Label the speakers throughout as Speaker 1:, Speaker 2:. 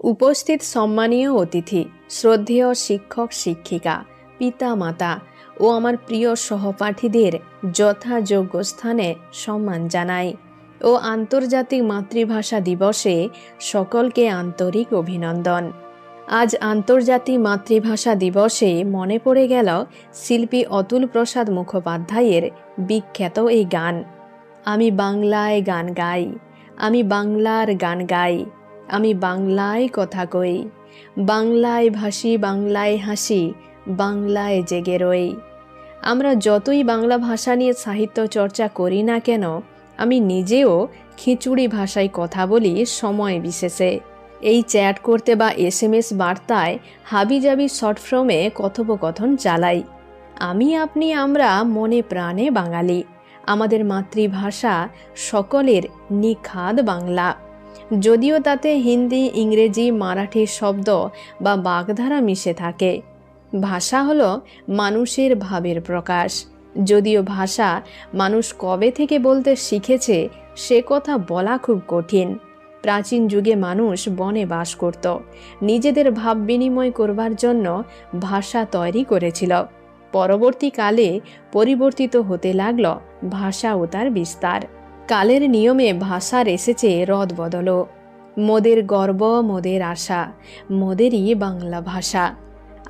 Speaker 1: উপস্থিত সম্মানীয় অতিথি, শ্রদ্ধেয় শিক্ষক শিক্ষিকা, পিতা মাতা ও আমার প্রিয় সহপাঠীদের যথাযোগ্য স্থানে সম্মান জানাই ও আন্তর্জাতিক মাতৃভাষা দিবসে সকলকে আন্তরিক অভিনন্দন। আজ আন্তর্জাতিক মাতৃভাষা দিবসে মনে পড়ে গেল শিল্পী অতুল প্রসাদ মুখোপাধ্যায়ের বিখ্যাত এই গান, আমি বাংলায় গান গাই, আমি বাংলার গান গাই, আমি বাংলায় কথা কই, বাংলায় ভাসি, বাংলায় হাসি, বাংলায় জেগে রই। আমরা যতই বাংলা ভাষা নিয়ে সাহিত্য চর্চা করি না কেন, আমি নিজেও খিচুড়ি ভাষায় কথা বলি সময় বিশেষে। এই চ্যাট করতে বা SMS বার্তায় হাবিজাবি শর্ট ফর্মে কথোপকথন চালাই। আমি আপনি আমরা মনে প্রাণে বাঙালি। আমাদের মাতৃভাষা সকলের নিখাদ বাংলা, যদিও তাতে হিন্দি, ইংরেজি, মারাঠি শব্দ বা বাগধারা মিশে থাকে। ভাষা হলো মানুষের ভাবের প্রকাশ। যদিও ভাষা মানুষ কবে থেকে বলতে শিখেছে সে কথা বলা খুব কঠিন। প্রাচীন যুগে মানুষ বনে বাস করত, নিজেদের ভাব বিনিময় করবার জন্য ভাষা তৈরি করেছিল। পরবর্তীকালে পরিবর্তিত হতে লাগল ভাষা ও তার বিস্তার। কালের নিয়মে ভাষার এসেছে রদবদল। মোদের গর্ব, মোদের আশা, মোদেরই বাংলা ভাষা।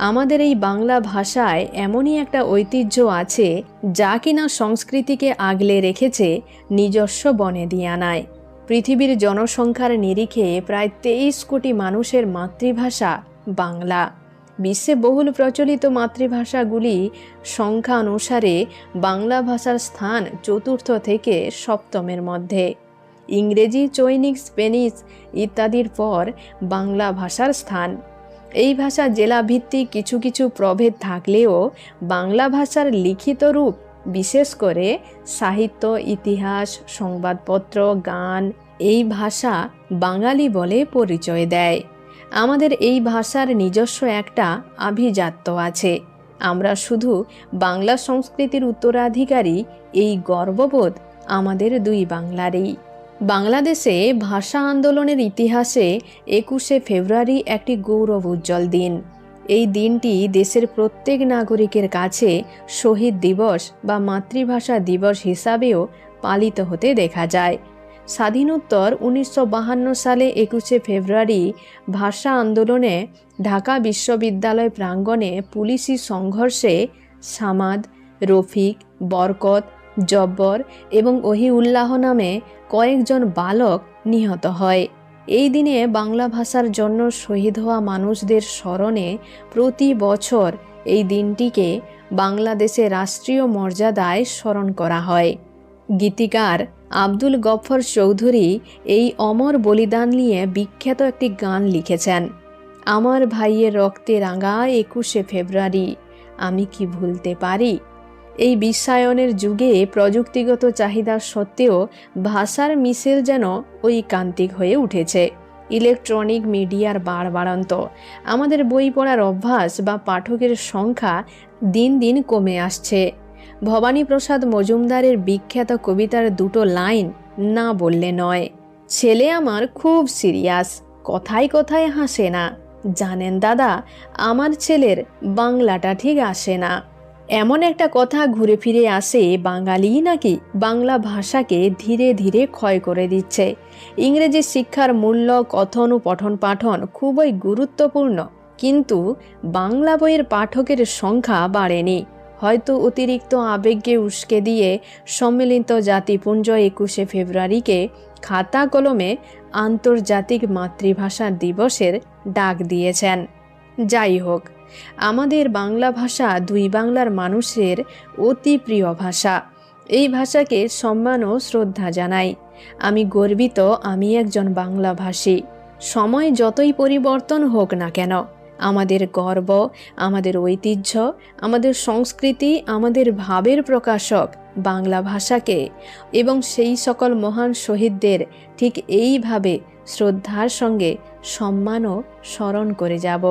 Speaker 1: আমাদের এই বাংলা ভাষায় এমনই একটা ঐতিহ্য আছে যা কিনা সংস্কৃতিকে আগলে রেখেছে নিজস্ব বনেদিয়ানায়। পৃথিবীর জনসংখ্যার নিরিখে প্রায় 23 কোটি মানুষের মাতৃভাষা বাংলা। বিশ্বে বহুল প্রচলিত মাতৃভাষাগুলি সংখ্যা অনুসারে বাংলা ভাষার স্থান ৪র্থ থেকে ৭মের মধ্যে। ইংরেজি, চৈনিক, স্পেনিশ ইত্যাদির পর বাংলা ভাষার স্থান। এই ভাষা জেলাভিত্তিক কিছু কিছু প্রভেদ থাকলেও বাংলা ভাষার লিখিত রূপ, বিশেষ করে সাহিত্য, ইতিহাস, সংবাদপত্র, গান, এই ভাষা বাঙালি বলে পরিচয় দেয়। আমাদের এই ভাষার নিজস্ব একটা আভিজাত্য আছে। আমরা শুধু বাংলা সংস্কৃতির উত্তরাধিকারী, এই গর্ববোধ আমাদের দুই বাংলারই। বাংলাদেশে ভাষা আন্দোলনের ইতিহাসে ২১শে ফেব্রুয়ারি একটি গৌরব উজ্জ্বল দিন। এই দিনটি দেশের প্রত্যেক নাগরিকের কাছে শহীদ দিবস বা মাতৃভাষা দিবস হিসাবেও পালিত হতে দেখা যায়। স্বাধীনোত্তর ১৯৫২ সালে ২১শে ফেব্রুয়ারি ভাষা আন্দোলনে ঢাকা বিশ্ববিদ্যালয় প্রাঙ্গণে পুলিশি সংঘর্ষে সামাদ, রফিক, বরকত, জব্বর এবং ওহিউল্লাহ নামে কয়েকজন বালক নিহত হয়। এই দিনে বাংলা ভাষার জন্য শহীদ হওয়া মানুষদের স্মরণে প্রতি বছর এই দিনটিকে বাংলাদেশে রাষ্ট্রীয় মর্যাদায় স্মরণ করা হয়। গীতিকার আব্দুল গফর চৌধুরী এই অমর বলিদান নিয়ে বিখ্যাত একটি গান লিখেছেন, আমার ভাইয়ের রক্তে রাঙা ২১শে ফেব্রুয়ারি, আমি কি ভুলতে পারি। এই বিশ্বায়নের যুগে প্রযুক্তিগত চাহিদা সত্ত্বেও ভাষার মিশেল যেন ঐকান্তিক হয়ে উঠেছে। ইলেকট্রনিক মিডিয়ার বাড়বাড়ন্ত, আমাদের বই পড়ার অভ্যাস বা পাঠকের সংখ্যা দিন দিন কমে আসছে। ভবানীপ্রসাদ মজুমদারের বিখ্যাত কবিতার দুটো লাইন না বললে নয়, ছেলে আমার খুব সিরিয়াস, কথায় কথায় হাসে না, জানেন দাদা আমার ছেলের বাংলাটা ঠিক আসে না। এমন একটা কথা ঘুরে ফিরে আসে, বাঙালি নাকি বাংলা ভাষাকে ধীরে ধীরে ক্ষয় করে দিচ্ছে। ইংরেজি শিক্ষার মূল্য, কথন ও পঠন পাঠন খুবই গুরুত্বপূর্ণ, কিন্তু বাংলা বইয়ের পাঠকের সংখ্যা বাড়েনি। হয়তো অতিরিক্ত আবেগকে উস্কে দিয়ে সম্মিলিত জাতিপুঞ্জ ২১শে ফেব্রুয়ারিকে খাতা কলমে আন্তর্জাতিক মাতৃভাষা দিবসের ডাক দিয়েছেন। যাই হোক, আমাদের বাংলা ভাষা দুই বাংলার মানুষের অতি প্রিয় ভাষা। এই ভাষাকে সম্মান ও শ্রদ্ধা জানাই। আমি গর্বিত আমি একজন বাংলাভাষী। সময় যতই পরিবর্তন হোক না কেন, আমাদের গর্ব, আমাদের ঐতিহ্য, আমাদের সংস্কৃতি, আমাদের ভাবের প্রকাশক বাংলা ভাষাকে এবং সেই সকল মহান শহীদদের ঠিক এইভাবে শ্রদ্ধার সঙ্গে সম্মান ও স্মরণ করে যাব।